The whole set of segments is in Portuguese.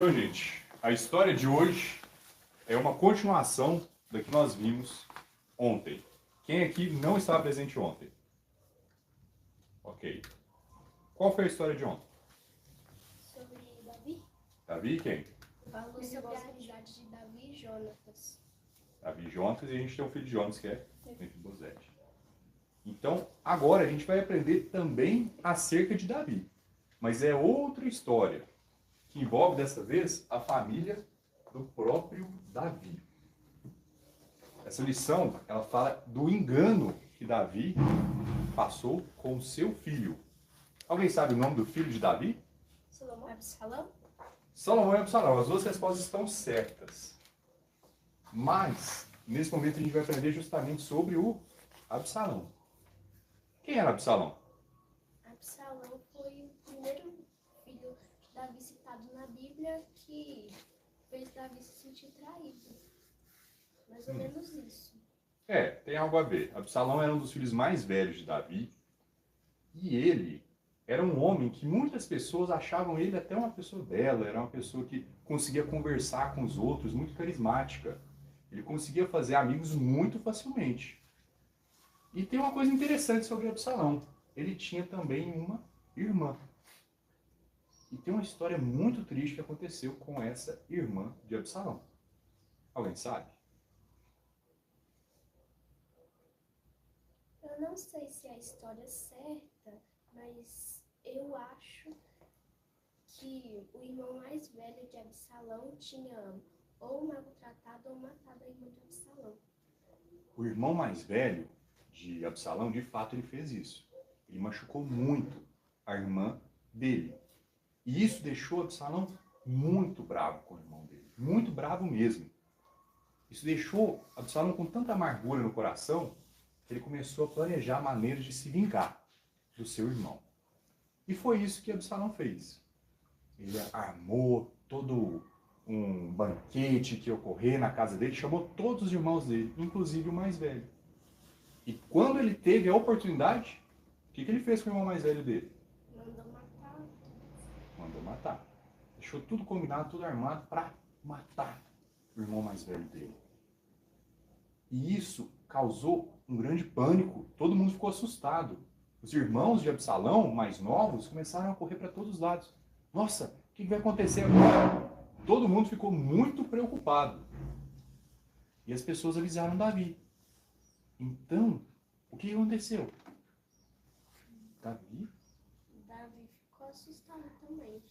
Então, gente, a história de hoje é uma continuação da que nós vimos ontem. Quem aqui não estava presente ontem? Ok. Qual foi a história de ontem? Sobre Davi? Davi e quem? Falou sobre a amizade de Davi e Jonatas. Davi e Jonatas, e a gente tem um filho de Jonatas que é Mefibosete. Então, agora a gente vai aprender também acerca de Davi. Mas é outra história, que envolve dessa vez a família do próprio Davi. Essa lição, ela fala do engano que Davi passou com seu filho. Alguém sabe o nome do filho de Davi? Salomão? Absalão? Salomão e Absalão. As duas respostas estão certas. Mas, nesse momento, a gente vai aprender justamente sobre o Absalão. Quem era Absalão? Absalão foi o primeiro filho de Davi citado na Bíblia que fez Davi se sentir traído. Mais ou menos isso. Tem algo a ver. Absalão era um dos filhos mais velhos de Davi. E ele era um homem que muitas pessoas achavam ele até uma pessoa bela, era uma pessoa que conseguia conversar com os outros, muito carismática. Ele conseguia fazer amigos muito facilmente. E tem uma coisa interessante sobre Absalão. Ele tinha também uma irmã. E tem uma história muito triste que aconteceu com essa irmã de Absalão. Alguém sabe? Eu não sei se é a história certa, mas eu acho que o irmão mais velho de Absalão tinha ou maltratado ou matado a irmã de Absalão. O irmão mais velho de Absalão, de fato, ele fez isso. Ele machucou muito a irmã dele. E isso deixou Absalão muito bravo com o irmão dele. Muito bravo mesmo. Isso deixou Absalão com tanta amargura no coração que ele começou a planejar maneiras de se vingar do seu irmão. E foi isso que Absalão fez. Ele armou todo um banquete que ia ocorrer na casa dele, chamou todos os irmãos dele, inclusive o mais velho. E quando ele teve a oportunidade, o que ele fez com o irmão mais velho dele? Mandou matar. Mandou matar. Deixou tudo combinado, tudo armado para matar o irmão mais velho dele. E isso causou um grande pânico. Todo mundo ficou assustado. Os irmãos de Absalão, mais novos, começaram a correr para todos os lados. Nossa, o que vai acontecer agora? Todo mundo ficou muito preocupado. E as pessoas avisaram Davi. Então, o que aconteceu? Davi Ficou assustado também.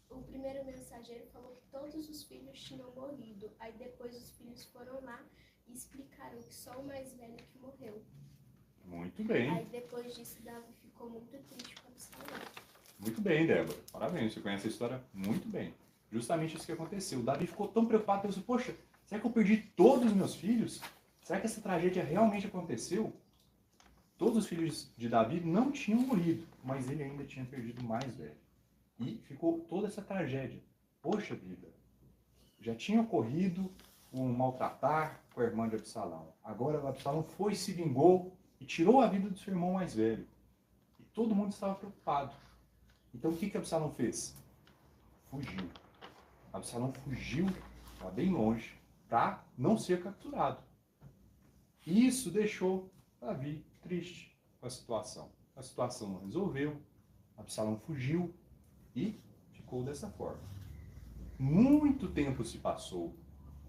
O primeiro mensageiro falou que todos os filhos tinham morrido. Aí depois os filhos foram lá e explicaram que só o mais velho que morreu. Muito bem. Aí depois disso Davi ficou muito triste com Absalão. Muito bem, Débora. Parabéns, você conhece a história muito bem. Justamente isso que aconteceu. O Davi ficou tão preocupado, pensou, poxa, será que eu perdi todos os meus filhos? Será que essa tragédia realmente aconteceu? Todos os filhos de Davi não tinham morrido, mas ele ainda tinha perdido o mais velho. E ficou toda essa tragédia. Poxa vida, já tinha ocorrido um maltratar com a irmã de Absalão. Agora o Absalão foi, se vingou e tirou a vida do seu irmão mais velho. E todo mundo estava preocupado. Então o que Absalão fez? Fugiu. Absalão fugiu para bem longe para não ser capturado. E isso deixou Davi triste com a situação. A situação não resolveu, Absalão fugiu e ficou dessa forma. Muito tempo se passou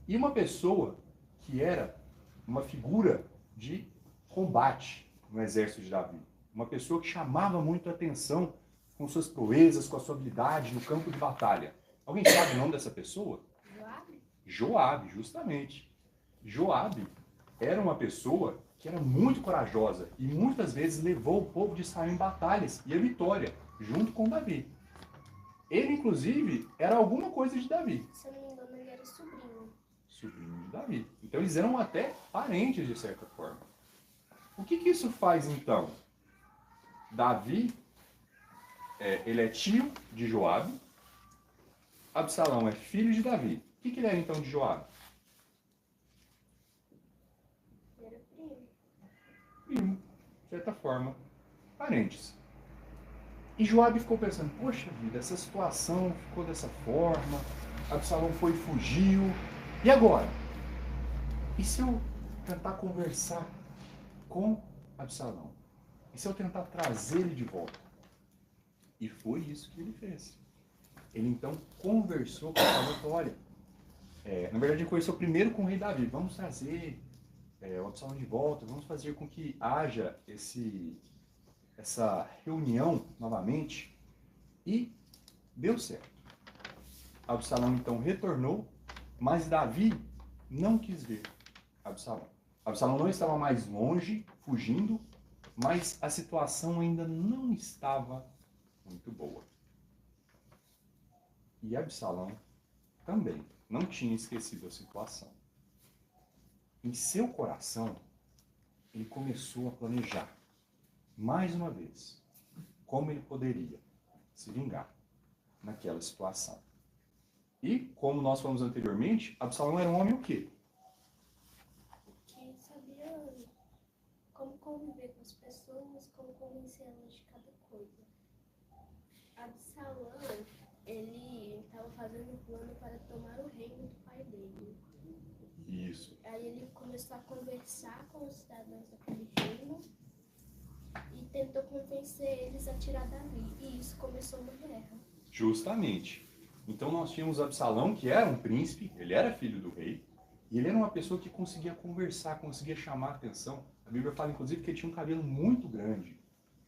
e uma pessoa que era uma figura de combate no exército de Davi, uma pessoa que chamava muito a atenção com suas proezas, com a sua habilidade no campo de batalha. Alguém sabe o nome dessa pessoa? Joabe? Joabe, justamente. Joabe era uma pessoa que era muito corajosa e muitas vezes levou o povo de Israel em batalhas e a vitória, junto com Davi. Ele, inclusive, era alguma coisa de Davi. Se eu não me engano, ele era sobrinho. Sobrinho de Davi. Então eles eram até parentes, de certa forma. O que isso faz, então? Davi, ele é tio de Joabe. Absalão é filho de Davi. O que ele era, então, de Joabe? Ele era primo. Primo, de certa forma, parentes. E Joabe ficou pensando, poxa vida, essa situação ficou dessa forma, Absalão foi e fugiu. E agora? E se eu tentar conversar com Absalão? E se eu tentar trazer ele de volta? E foi isso que ele fez. Ele então conversou com Absalão e falou, olha, na verdade ele conversou primeiro com o rei Davi, vamos trazer o Absalão de volta, vamos fazer com que haja essa reunião novamente. E deu certo. Absalão então retornou, mas Davi não quis ver Absalão. Absalão não estava mais longe, fugindo, mas a situação ainda não estava muito boa. E Absalão também não tinha esquecido a situação. Em seu coração, ele começou a planejar, mais uma vez, como ele poderia se vingar naquela situação. E, como nós falamos anteriormente, Absalão era um homem o quê? Que sabia como conviver com as pessoas, como convencer elas de cada coisa. Absalão, ele estava fazendo um plano para tomar o reino do pai dele. Isso. Aí ele começou a conversar com os cidadãos daquele reino e tentou convencer eles a tirar Davi. E isso começou uma guerra. Justamente. Então nós tínhamos Absalão, que era um príncipe, ele era filho do rei, e ele era uma pessoa que conseguia conversar, conseguia chamar a atenção. A Bíblia fala, inclusive, que ele tinha um cabelo muito grande.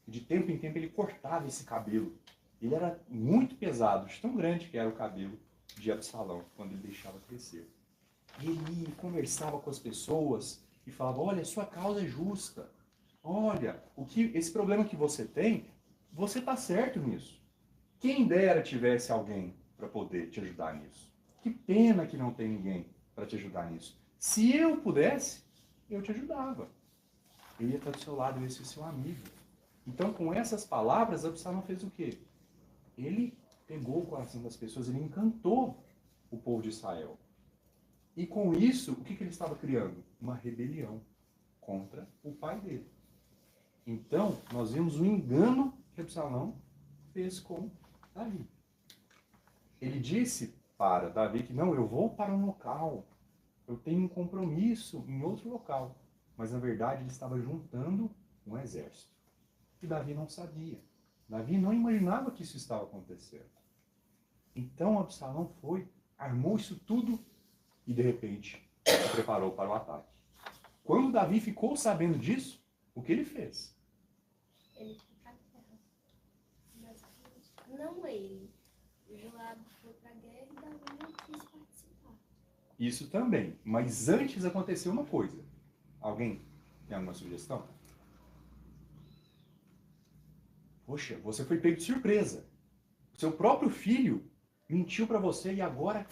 E de tempo em tempo ele cortava esse cabelo. Ele era muito pesado, de tão grande que era o cabelo de Absalão, quando ele deixava crescer. E ele conversava com as pessoas e falava, olha, sua causa é justa. Olha, esse problema que você tem, você está certo nisso. Quem dera tivesse alguém para poder te ajudar nisso. Que pena que não tem ninguém para te ajudar nisso. Se eu pudesse, eu te ajudava. Eu ia estar do seu lado, eu ia ser seu amigo. Então, com essas palavras, Absalão fez o quê? Ele pegou o coração das pessoas, ele encantou o povo de Israel. E com isso, o que ele estava criando? Uma rebelião contra o pai dele. Então, nós vimos o engano que Absalão fez com Davi. Ele disse para Davi que não, eu vou para um local, eu tenho um compromisso em outro local. Mas na verdade ele estava juntando um exército. E Davi não sabia. Davi não imaginava que isso estava acontecendo. Então Absalão foi, armou isso tudo e de repente se preparou para o ataque. Quando Davi ficou sabendo disso, o que ele fez? Ele foi pra guerra. Mas não ele. Joab foi pra guerra e Davi não quis participar. Isso também. Mas antes aconteceu uma coisa. Alguém tem alguma sugestão? Poxa, você foi pego de surpresa. O seu próprio filho mentiu para você e agora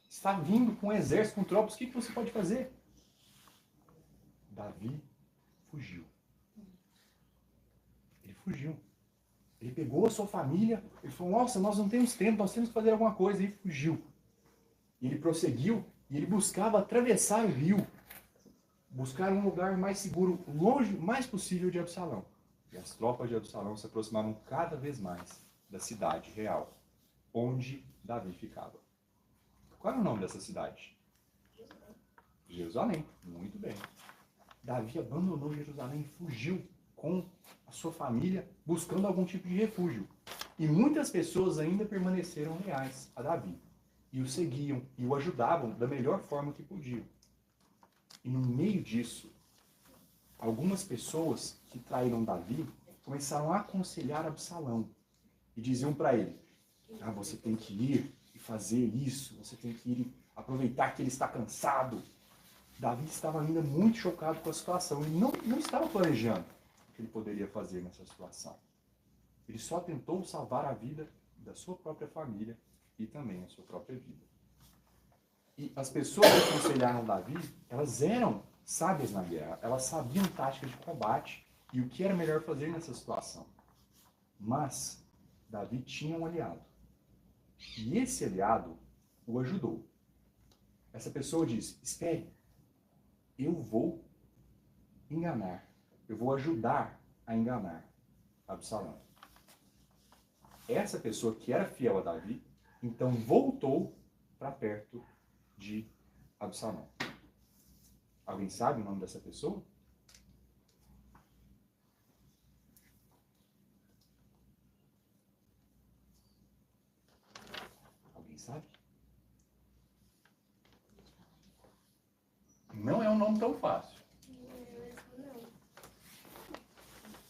está vindo com um exército, com tropas. O que você pode fazer? Davi fugiu. Ele fugiu. Ele pegou a sua família, ele falou, nossa, nós não temos tempo, nós temos que fazer alguma coisa. E fugiu. E ele prosseguiu e ele buscava atravessar o rio. Buscar um lugar mais seguro, longe, o mais possível de Absalão. E as tropas de Absalão se aproximaram cada vez mais da cidade real, onde Davi ficava. Qual era o nome dessa cidade? Jerusalém. Muito bem. Davi abandonou Jerusalém e fugiu com a sua família, buscando algum tipo de refúgio. E muitas pessoas ainda permaneceram leais a Davi. E o seguiam e o ajudavam da melhor forma que podiam. E no meio disso, algumas pessoas que traíram Davi começaram a aconselhar Absalão. E diziam para ele, você tem que ir e fazer isso, você tem que ir e aproveitar que ele está cansado. Davi estava ainda muito chocado com a situação. Ele não estava planejando o que ele poderia fazer nessa situação. Ele só tentou salvar a vida da sua própria família e também a sua própria vida. E as pessoas que aconselharam Davi, elas eram sábias na guerra, elas sabiam táticas de combate e o que era melhor fazer nessa situação. Mas Davi tinha um aliado. E esse aliado o ajudou. Essa pessoa disse, espere, eu vou enganar, eu vou ajudar a enganar Absalão. Essa pessoa que era fiel a Davi, então voltou para perto de Absalão. Alguém sabe o nome dessa pessoa? Alguém sabe? Não é um nome tão fácil.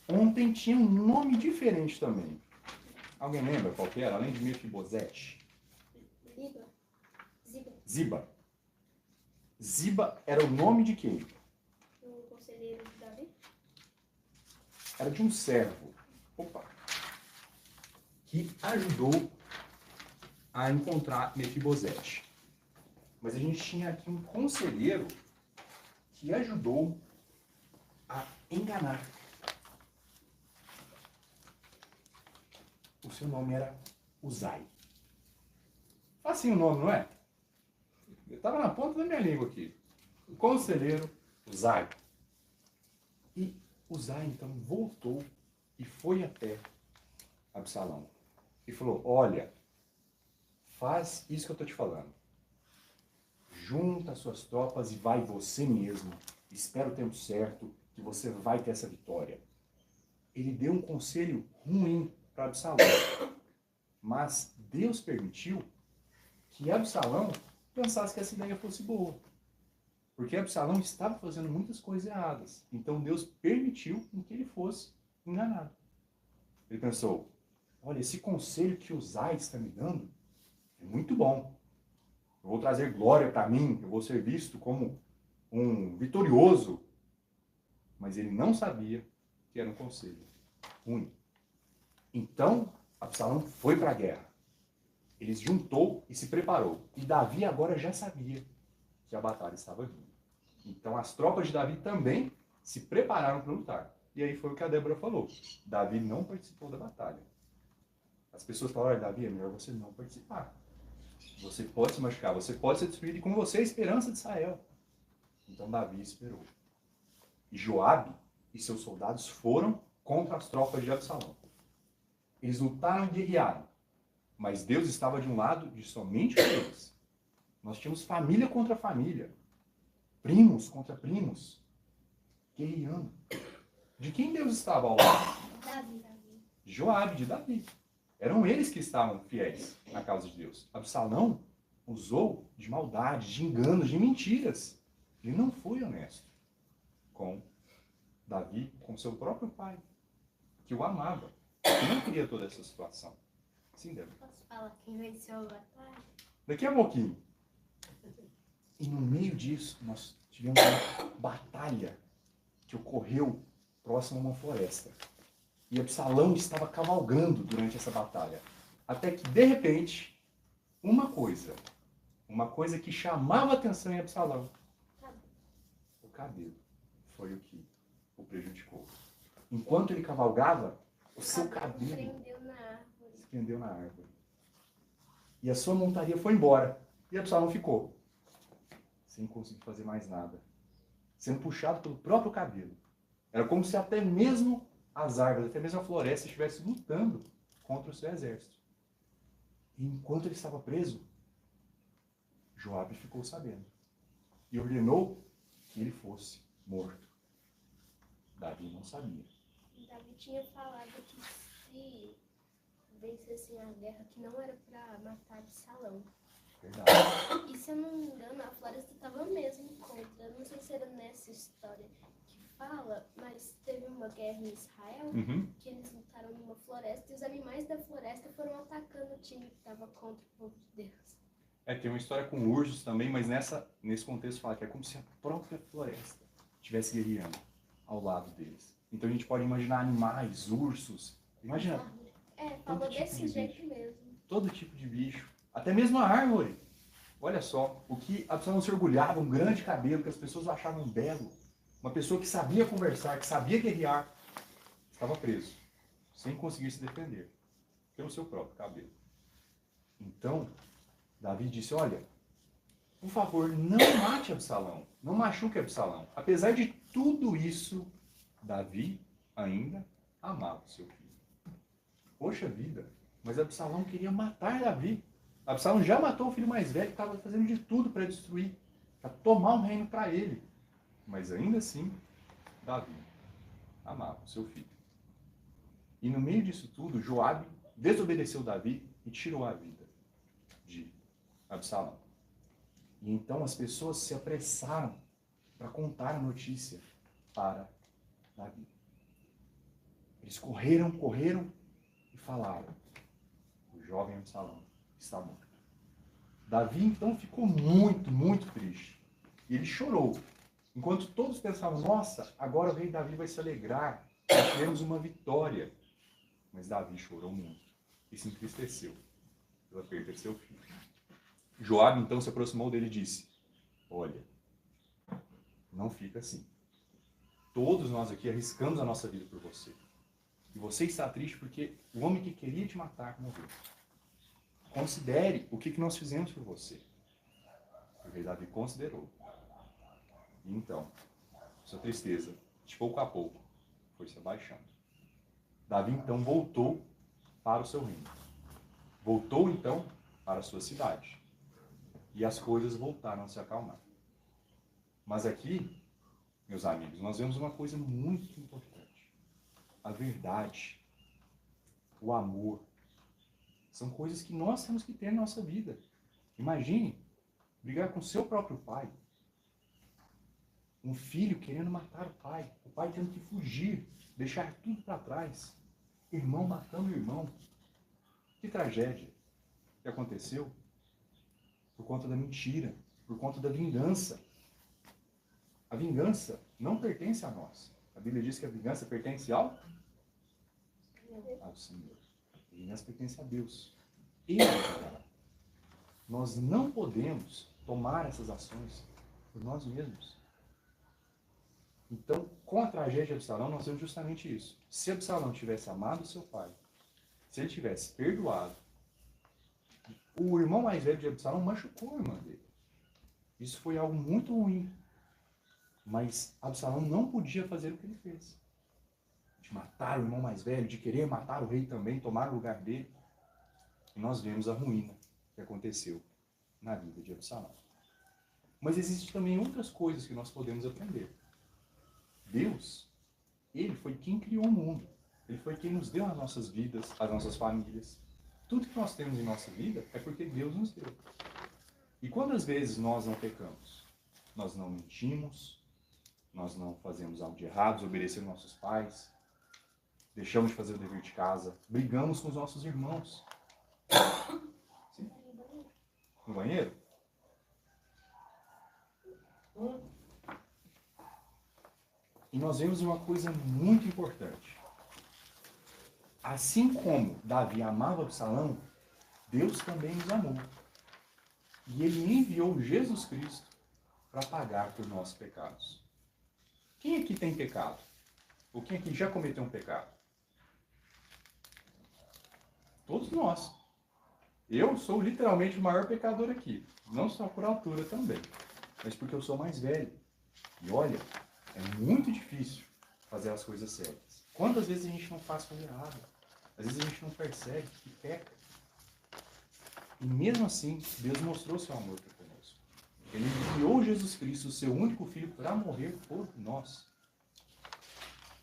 Ontem tinha um nome diferente também. Alguém lembra qual que era? Além de Mefibosete? Ziba. Ziba era o nome de quem? O conselheiro de Davi? Era de um servo. Opa. Que ajudou a encontrar Mefibosete. Mas a gente tinha aqui um conselheiro que ajudou a enganar. O seu nome era Uzai. Facinho o nome, não é? Eu estava na ponta da minha língua aqui. O conselheiro Uzai. E Uzai, então, voltou e foi até Absalão. E falou, olha, faz isso que eu estou te falando. Junta as suas tropas e vai você mesmo. Espera o tempo certo que você vai ter essa vitória. Ele deu um conselho ruim para Absalão. Mas Deus permitiu que Absalão pensasse que essa ideia fosse boa. Porque Absalão estava fazendo muitas coisas erradas. Então Deus permitiu que ele fosse enganado. Ele pensou, olha, esse conselho que Uzai está me dando é muito bom. Eu vou trazer glória para mim, eu vou ser visto como um vitorioso. Mas ele não sabia que era um conselho ruim. Então, Absalão foi para a guerra. Ele se juntou e se preparou. E Davi agora já sabia que a batalha estava vindo. Então, as tropas de Davi também se prepararam para lutar. E aí foi o que a Débora falou. Davi não participou da batalha. As pessoas falaram, olha, Davi, é melhor você não participar. Você pode se machucar, você pode ser destruído e com você a esperança de Israel. Então Davi esperou. E Joabe e seus soldados foram contra as tropas de Absalão. Eles lutaram e guerrearam. Mas Deus estava de um lado de somente eles. Nós tínhamos família contra família. Primos contra primos. Guerreando. De quem Deus estava ao lado? Davi. De Joabe, de Davi. Eram eles que estavam fiéis na causa de Deus. Absalão usou de maldade, de enganos, de mentiras. Ele não foi honesto com Davi, com seu próprio pai, que o amava, que não queria toda essa situação. Sim, Débora. Posso falar quem venceu a batalha? Daqui a pouquinho. E no meio disso, nós tivemos uma batalha que ocorreu próximo a uma floresta. E Absalão estava cavalgando durante essa batalha. Até que, de repente, uma coisa que chamava a atenção em Absalão, o cabelo, foi o que o prejudicou. Enquanto ele cavalgava, o seu cabelo se prendeu na árvore. E a sua montaria foi embora. E Absalão ficou, sem conseguir fazer mais nada, sendo puxado pelo próprio cabelo. Era como se até mesmo as árvores, até mesmo a floresta estivesse lutando contra o seu exército. E enquanto ele estava preso, Joabe ficou sabendo e ordenou que ele fosse morto. Davi não sabia. Davi tinha falado que se vencessem a guerra, que não era para matar Absalão. Verdade. E se eu não me engano, a floresta estava mesmo contra. Eu não sei se era nessa história que fala, mas teve uma guerra em Israel, que eles lutaram numa floresta e os animais da floresta foram atacando o time que estava contra o povo de Deus. Tem uma história com ursos também, mas nesse contexto fala que é como se a própria floresta estivesse guerreando ao lado deles. Então a gente pode imaginar animais, ursos, imagina. Falou desse jeito mesmo. Todo tipo de bicho, até mesmo a árvore. Olha só, o que Absalão se orgulhava, um grande cabelo que as pessoas achavam belo. Uma pessoa que sabia conversar, que sabia guerrear, estava preso, sem conseguir se defender, pelo seu próprio cabelo. Então, Davi disse, olha, por favor, não mate Absalão, não machuque Absalão. Apesar de tudo isso, Davi ainda amava o seu filho. Poxa vida, mas Absalão queria matar Davi. Absalão já matou o filho mais velho, que estava fazendo de tudo para destruir, para tomar o reino para ele. Mas ainda assim, Davi amava o seu filho. E no meio disso tudo, Joabe desobedeceu Davi e tirou a vida de Absalão. E então as pessoas se apressaram para contar a notícia para Davi. Eles correram e falaram: o jovem Absalão está morto. Davi então ficou muito triste. E ele chorou. Enquanto todos pensavam: nossa, agora o rei Davi vai se alegrar, nós tivemos uma vitória. Mas Davi chorou muito e se entristeceu pela perda de seu filho. Joabe então se aproximou dele e disse: olha, não fica assim. Todos nós aqui arriscamos a nossa vida por você. E você está triste porque o homem que queria te matar morreu. Considere o que nós fizemos por você. O rei Davi considerou. E então, sua tristeza, de pouco a pouco, foi se abaixando. Davi então voltou para o seu reino. Voltou então para a sua cidade. E as coisas voltaram a se acalmar. Mas aqui, meus amigos, nós vemos uma coisa muito importante. A verdade, o amor, são coisas que nós temos que ter na nossa vida. Imagine brigar com seu próprio pai. Um filho querendo matar o pai tendo que fugir, deixar tudo para trás. Irmão matando irmão. Que tragédia que aconteceu por conta da mentira, por conta da vingança. A vingança não pertence a nós. A Bíblia diz que a vingança pertence ao Senhor. A vingança pertence a Deus. Ele pagará. Nós não podemos tomar essas ações por nós mesmos. Então, com a tragédia de Absalão, nós vemos justamente isso. Se Absalão tivesse amado seu pai, se ele tivesse perdoado, o irmão mais velho de Absalão machucou a irmã dele. Isso foi algo muito ruim. Mas Absalão não podia fazer o que ele fez. De matar o irmão mais velho, de querer matar o rei também, tomar o lugar dele. E nós vemos a ruína que aconteceu na vida de Absalão. Mas existem também outras coisas que nós podemos aprender. Deus, Ele foi quem criou o mundo. Ele foi quem nos deu as nossas vidas, as nossas famílias. Tudo que nós temos em nossa vida é porque Deus nos deu. E quantas vezes nós não pecamos? Nós não mentimos, nós não fazemos algo de errado, desobedecemos nossos pais, deixamos de fazer o dever de casa, brigamos com os nossos irmãos. Sim? No banheiro? E nós vemos uma coisa muito importante. Assim como Davi amava Absalão, Deus também nos amou. E Ele enviou Jesus Cristo para pagar por nossos pecados. Quem aqui tem pecado? Ou quem aqui já cometeu um pecado? Todos nós. Eu sou literalmente o maior pecador aqui. Não só por altura também, mas porque eu sou mais velho. E olha, é muito difícil fazer as coisas certas. Quantas vezes a gente não faz coisa errada? Às vezes a gente não percebe que peca. E mesmo assim, Deus mostrou seu amor para conosco. Ele enviou Jesus Cristo, o seu único filho, para morrer por nós.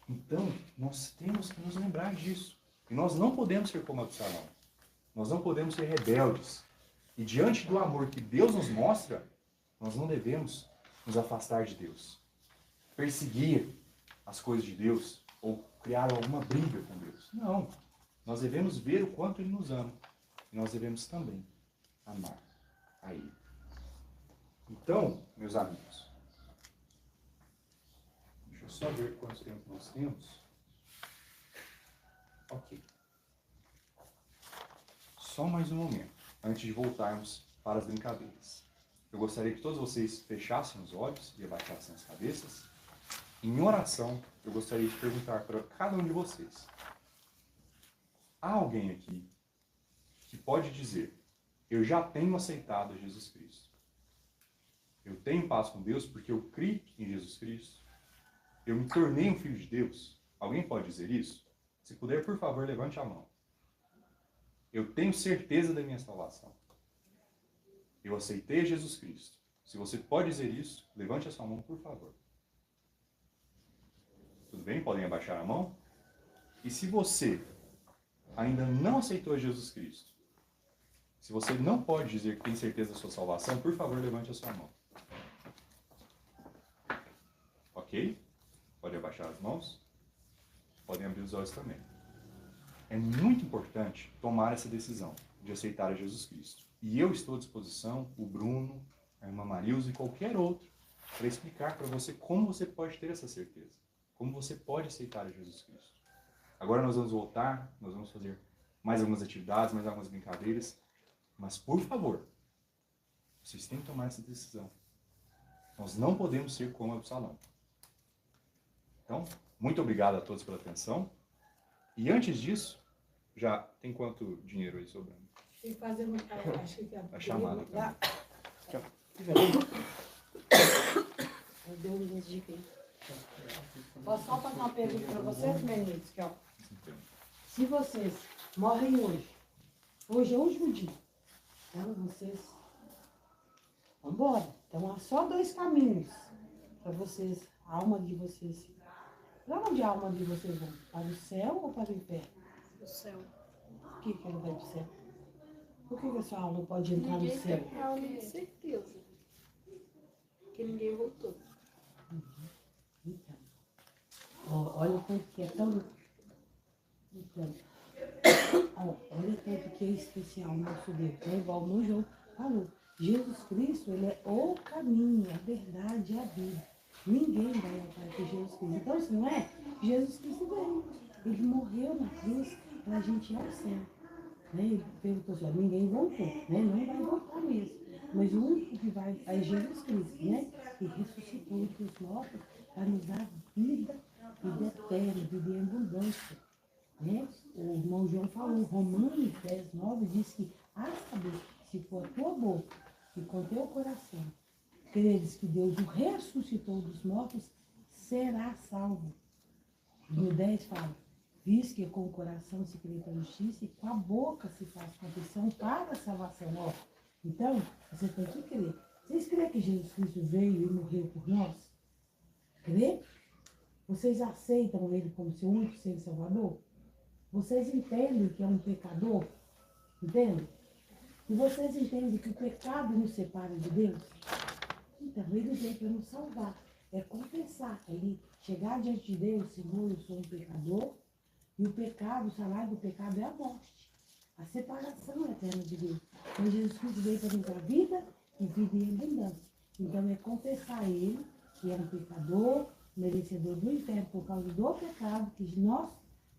Então, nós temos que nos lembrar disso. E nós não podemos ser como Absalão. Nós não podemos ser rebeldes. E diante do amor que Deus nos mostra, nós não devemos nos afastar de Deus. Perseguir as coisas de Deus ou criar alguma briga com Deus. Não. Nós devemos ver o quanto Ele nos ama. E nós devemos também amar a Ele. Então, meus amigos, deixa eu só ver quanto tempo nós temos. Ok. Só mais um momento, antes de voltarmos para as brincadeiras. Eu gostaria que todos vocês fechassem os olhos e abaixassem as cabeças. Em oração, eu gostaria de perguntar para cada um de vocês. Há alguém aqui que pode dizer: eu já tenho aceitado Jesus Cristo. Eu tenho paz com Deus porque eu criei em Jesus Cristo. Eu me tornei um filho de Deus. Alguém pode dizer isso? Se puder, por favor, levante a mão. Eu tenho certeza da minha salvação. Eu aceitei Jesus Cristo. Se você pode dizer isso, levante a sua mão, por favor. Tudo bem? Podem abaixar a mão? E se você ainda não aceitou Jesus Cristo, se você não pode dizer que tem certeza da sua salvação, por favor, levante a sua mão. Ok? Pode abaixar as mãos. Podem abrir os olhos também. É muito importante tomar essa decisão de aceitar a Jesus Cristo. E eu estou à disposição, o Bruno, a irmã Marilza e qualquer outro, para explicar para você como você pode ter essa certeza. Como você pode aceitar a Jesus Cristo. Agora nós vamos voltar, nós vamos fazer mais algumas atividades, mais algumas brincadeiras. Mas, por favor, vocês têm que tomar essa decisão. Nós não podemos ser como Absalão. Então, muito obrigado a todos pela atenção. E antes disso, já tem quanto dinheiro aí sobrando? Tem que fazer uma... Acho que A chamada também. Eu dei um dica aí. Posso só fazer uma pergunta para vocês, meninos? Que, ó, se vocês morrem hoje é o último dia, então vocês vão embora. Então há só 2 caminhos para vocês, a alma de vocês. Para onde a alma de vocês vão? Para o céu ou para o inferno? O céu. Por que ela vai para o céu? Por que a sua alma não pode entrar no Ninguém céu? tem alma de certeza. Que ninguém voltou. Então, olha o tanto que é tão... Então, olha o tanto que é especial o nosso Deus. É igual no João falou. Jesus Cristo, ele é o caminho, a verdade e a vida. Ninguém vai ao Pai por Jesus Cristo. Então, se não é, Jesus Cristo veio. Ele morreu na cruz para a gente ir ao céu. Né? Ele perguntou assim, ninguém voltou, né? Não vai voltar mesmo. Mas o único que vai é Jesus Cristo, né? Que ressuscitou entre os mortos para nos dar vida eterna, vida em abundância. Né? O irmão João falou, Romanos 10, 9, diz que, a saber, se for a tua boca e com teu coração, creres que Deus o ressuscitou dos mortos, será salvo. No 10 fala, diz que com o coração se crê para a justiça e com a boca se faz confissão para a salvação. Ó, então, você tem que crer. Vocês creem que Jesus Cristo veio e morreu por nós? Crê? Vocês aceitam Ele como seu único Senhor e Salvador? Vocês entendem que é um pecador? Entendem? E vocês entendem que o pecado nos separa de Deus? Então, Ele veio para nos salvar. É confessar, é Ele chegar diante de Deus, Senhor, eu sou um pecador, e o pecado, o salário do pecado é a morte. A separação eterna de Deus. Então, Jesus Cristo veio para nos dar vida e vida em abundância. Então, é confessar Ele, que é um pecador, merecedor do inferno por causa do pecado, que nós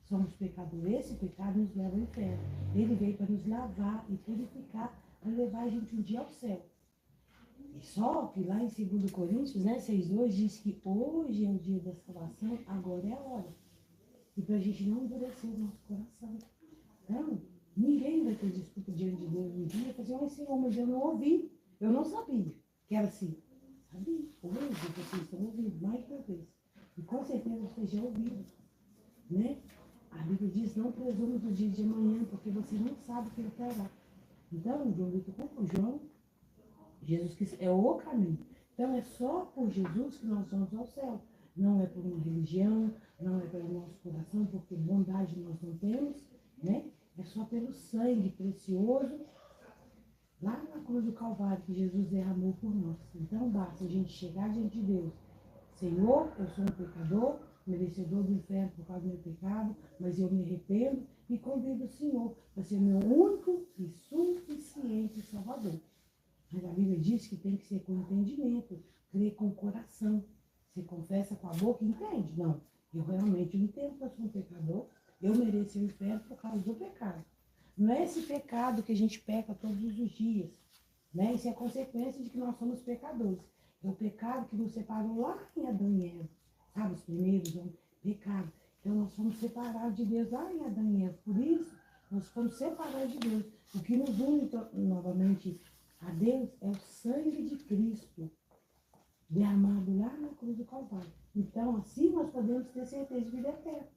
somos pecadores, esse pecado nos leva ao inferno. Ele veio para nos lavar e purificar, para levar a gente um dia ao céu. E só que lá em 2 Coríntios, né, 6,2 diz que hoje é o dia da salvação, agora é a hora. E para a gente não endurecer o nosso coração. Então, ninguém vai ter desculpa diante de Deus um dia, fazer, ai Senhor, mas eu não ouvi, eu não sabia que era assim. Sabia? Hoje vocês estão ouvindo mais uma vez. E com certeza vocês já ouviram. Né? A Bíblia diz, não presume do dia de amanhã, porque você não sabe o que ele terá. Então, João, Jesus Cristo é o caminho. Então, é só por Jesus que nós vamos ao céu. Não é por uma religião, não é pelo nosso coração, porque bondade nós não temos, né? É só pelo sangue precioso, lá na cruz do Calvário, que Jesus derramou por nós. Então, basta a gente chegar diante de Deus. Senhor, eu sou um pecador, merecedor do inferno por causa do meu pecado, mas eu me arrependo e convido o Senhor para ser meu único e suficiente Salvador. Mas a Bíblia diz que tem que ser com entendimento, crer com o coração. Você confessa com a boca e entende? Não, eu realmente entendo que eu sou um pecador, eu mereço o inferno por causa do pecado. Não é esse pecado que a gente peca todos os dias, né? Isso é a consequência de que nós somos pecadores. É o pecado que nos separou lá em Adão e Eva. Sabe, os primeiros pecado. Então, nós fomos separados de Deus lá em Adão e Eva. Por isso, nós fomos separados de Deus. O que nos une novamente a Deus é o sangue de Cristo, derramado lá na cruz do Calvário. Então, assim nós podemos ter certeza de vida eterna.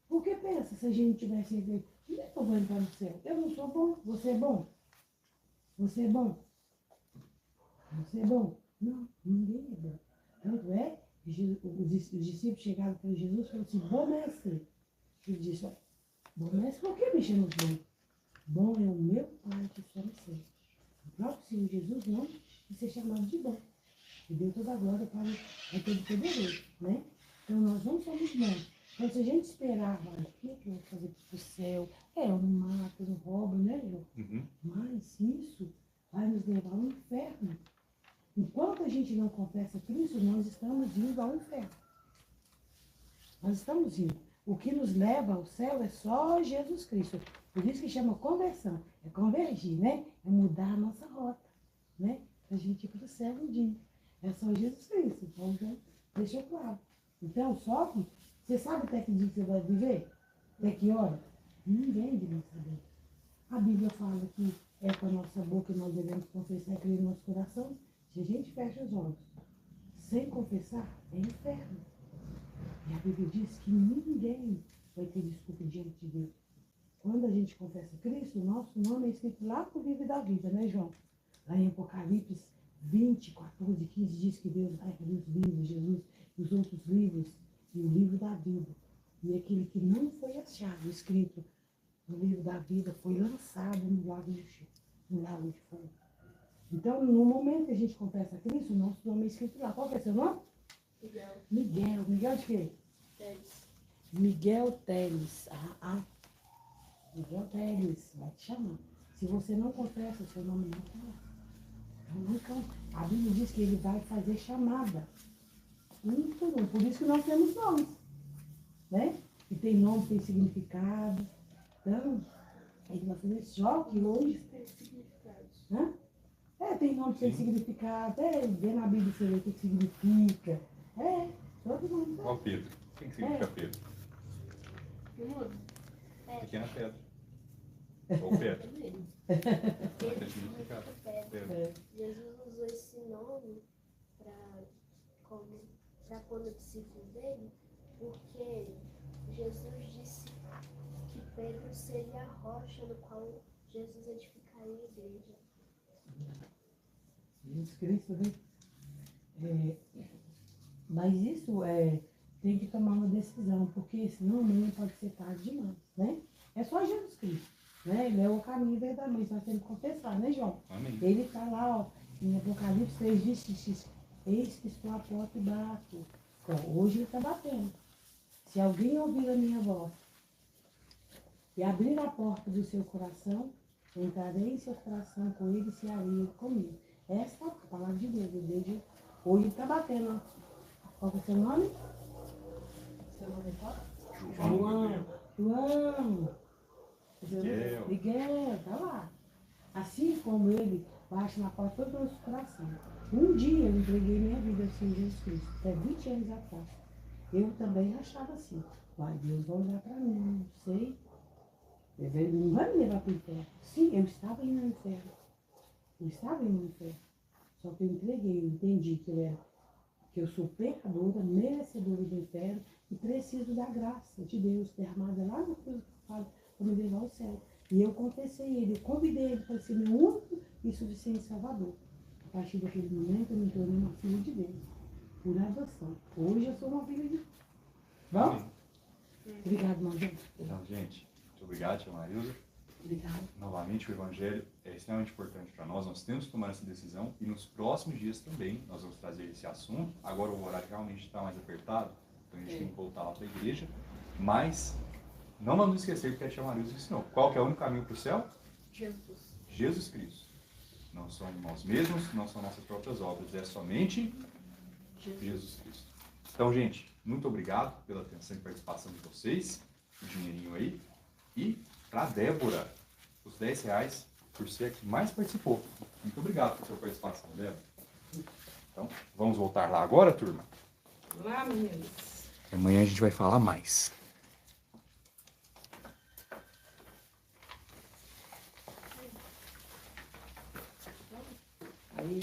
Porque pensa, se a gente tivesse certeza, como é que eu vou entrar no céu? Eu não sou bom, você é bom? Você é bom? Você é bom? Não, ninguém é bom. Tanto é que os discípulos chegaram para Jesus e falaram assim, bom mestre. Ele disse, ó, bom mestre, por que me chamas bom? Bom é o meu Pai que está no céu. O próprio Senhor Jesus não quis ser chamado de bom. E deu toda a glória para aquele poderoso, né? Então nós não somos bons. Então se a gente esperar, olha, o que eu vou fazer para o céu? Eu não mato, eu não roubo, né, João? Uhum. Mas isso vai nos levar ao inferno. Enquanto a gente não confessa Cristo, nós estamos indo ao inferno. Nós estamos indo. O que nos leva ao céu é só Jesus Cristo. Por isso que chama conversão. É convergir, né? É mudar a nossa rota, né? Para a gente ir para o céu um dia. É só Jesus Cristo. Então, já deixa claro. Então, só que você sabe até que dia que você vai viver? Até que hora? Ninguém deve saber. A Bíblia fala que é com a nossa boca que nós devemos confessar e crer no nosso coração. Se a gente fecha os olhos sem confessar, é inferno. E a Bíblia diz que ninguém vai ter desculpa diante de Deus. Quando a gente confessa Cristo, o nosso nome é escrito lá no livro da vida, né, João? Lá em Apocalipse 20, 14, 15 diz que Deus vai abrir os livros, Jesus, e os outros livros, e o livro da vida. E aquele que não foi achado, escrito no livro da vida, foi lançado no lago de fogo. Então, no momento que a gente confessa Cristo, o nosso nome é escrito lá. Qual que é seu nome? Miguel. Miguel. Miguel de quê? Teles. Miguel Teles. Miguel Teles, vai te chamar. Se você não confessa, seu nome não está lá. Então, a Bíblia diz que ele vai fazer chamada. Um por um. Por isso que nós temos nomes. Né? E tem nome, tem significado. Então, ele vai fazer só que hoje. Tem significados. Hã? Tem nome, tem Sim. significado. Vê na Bíblia você vê o que significa. Todo mundo. Qual Pedro? O que significa Pedro? Pedro. Pequena pedra. Ou pedra. Também. Vai ter significado. Pedro. Pedra. Jesus usou esse nome para pôr no discípulo dele, porque Jesus disse que Pedro seria a rocha no qual Jesus edificaria a igreja. Jesus Cristo, né? Mas isso tem que tomar uma decisão, porque senão amanhã pode ser tarde demais, né? É só Jesus Cristo, né? Ele é o caminho e a verdade, mas nós temos que confessar, né, João? Amém. Ele está lá, ó, em Apocalipse 3, diz, eis que estou à porta e bato. Então, hoje ele está batendo. Se alguém ouvir a minha voz e abrir a porta do seu coração, entrarei em seu coração com ele e se ele comigo. Essa é a palavra de Deus. Hoje ele está batendo, ó. Qual que é o seu nome? Seu nome é qual? João. Miguel, tá lá. Assim como ele bate na porta todo o nosso coração. Um dia eu entreguei minha vida ao Senhor Jesus Cristo, até 20 anos atrás. Eu também achava assim, vai, Deus vai olhar para mim, não sei. Ele não vai me levar para o inferno. Sim, eu estava indo no inferno. Só que eu entreguei, eu entendi que eu sou pecadora, merecedora do inferno e preciso da graça de Deus derramada lá no cruz para me levar ao céu. E eu confessei ele, eu convidei ele para ser meu único e suficiente Salvador. A partir daquele momento eu me tornei uma filha de Deus, por adoção. Hoje eu sou uma filha de Deus. Vamos? Obrigado, Marjorie. Então, gente, muito obrigado, tia Marilza. Obrigado. Novamente, o Evangelho é extremamente importante para nós. Nós temos que tomar essa decisão e nos próximos dias também nós vamos trazer esse assunto. Agora o horário realmente está mais apertado, então a gente tem que voltar lá para a igreja. Mas não vamos esquecer que a tia Marilza ensinou. Qual que é o único caminho para o céu? Jesus. Jesus Cristo. Não somos nós mesmos, não são nossas próprias obras, é somente Jesus Cristo. Então, gente, muito obrigado pela atenção e participação de vocês, o dinheirinho aí. E para a Débora, os R$10 por ser a que mais participou. Muito obrigado por sua participação, Débora. Então, vamos voltar lá agora, turma? Olá, meninos. Amanhã a gente vai falar mais. Aí,